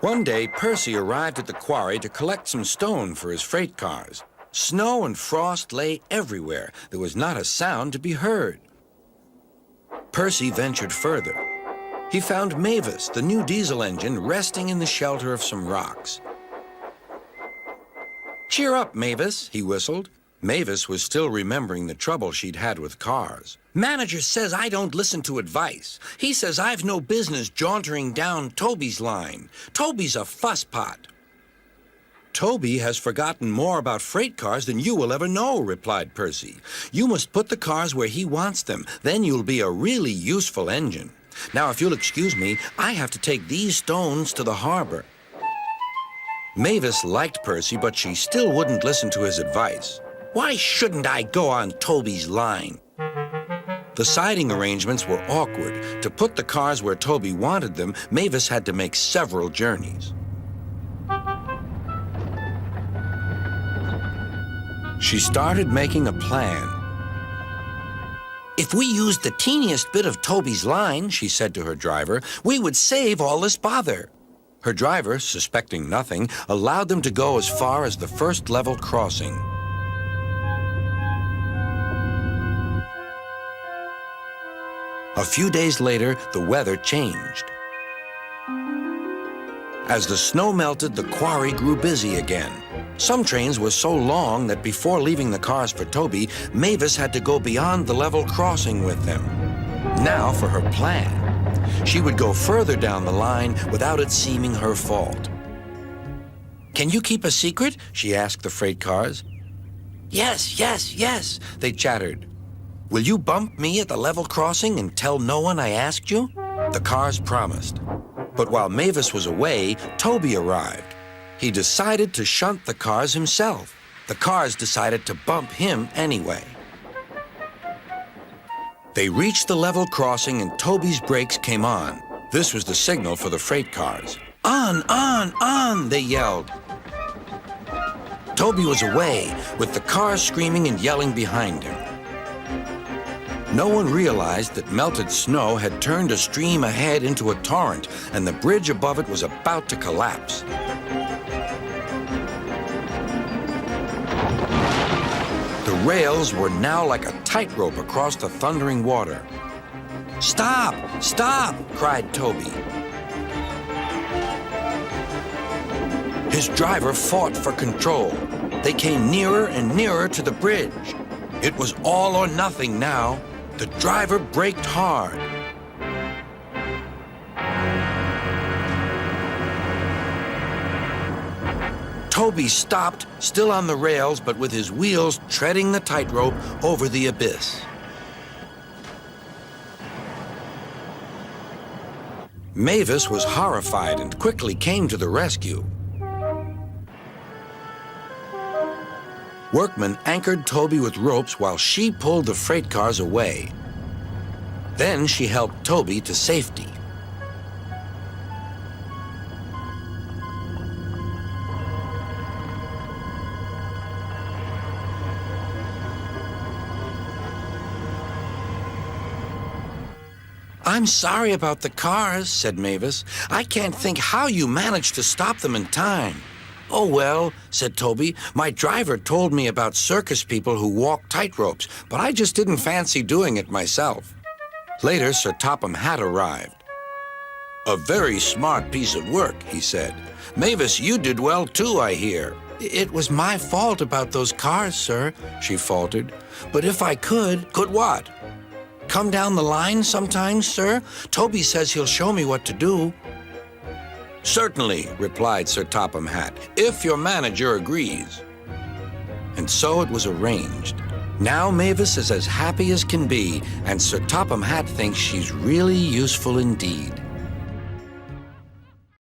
One day, Percy arrived at the quarry to collect some stone for his freight cars. Snow and frost lay everywhere. There was not a sound to be heard. Percy ventured further. He found Mavis, the new diesel engine, resting in the shelter of some rocks. "Cheer up, Mavis," he whistled. Mavis was still remembering the trouble she'd had with cars. "Manager says I don't listen to advice. He says I've no business jauntering down Toby's line. Toby's a fusspot." "Toby has forgotten more about freight cars than you will ever know," replied Percy. "You must put the cars where he wants them. Then you'll be a really useful engine. Now, if you'll excuse me, I have to take these stones to the harbor." Mavis liked Percy, but she still wouldn't listen to his advice. "Why shouldn't I go on Toby's line?" The siding arrangements were awkward. To put the cars where Toby wanted them, Mavis had to make several journeys. She started making a plan. "If we used the teeniest bit of Toby's line," she said to her driver, "we would save all this bother." Her driver, suspecting nothing, allowed them to go as far as the first level crossing. A few days later, the weather changed. As the snow melted, the quarry grew busy again. Some trains were so long that before leaving the cars for Toby, Mavis had to go beyond the level crossing with them. Now for her plan. She would go further down the line without it seeming her fault. "Can you keep a secret?" she asked the freight cars. "Yes, yes, yes," they chattered. "Will you bump me at the level crossing and tell no one I asked you?" The cars promised. But while Mavis was away, Toby arrived. He decided to shunt the cars himself. The cars decided to bump him anyway. They reached the level crossing and Toby's brakes came on. This was the signal for the freight cars. "On, on, on," they yelled. Toby was away, with the cars screaming and yelling behind him. No one realized that melted snow had turned a stream ahead into a torrent, and the bridge above it was about to collapse. The rails were now like a tightrope across the thundering water. "Stop! Stop!" cried Toby. His driver fought for control. They came nearer and nearer to the bridge. It was all or nothing now. The driver braked hard. Toby stopped, still on the rails, but with his wheels treading the tightrope over the abyss. Mavis was horrified and quickly came to the rescue. Workmen anchored Toby with ropes while she pulled the freight cars away. Then she helped Toby to safety. "I'm sorry about the cars," said Mavis. "I can't think how you managed to stop them in time." "Oh, well," said Toby, "my driver told me about circus people who walk tightropes, but I just didn't fancy doing it myself." Later, Sir Topham Hatt arrived. "A very smart piece of work," he said. "Mavis, you did well too, I hear." "It was my fault about those cars, sir," she faltered. "But if I could..." "Could what?" "Come down the line sometimes, sir. Toby says he'll show me what to do." "Certainly," replied Sir Topham Hatt, "if your manager agrees." And so it was arranged. Now Mavis is as happy as can be, and Sir Topham Hatt thinks she's really useful indeed.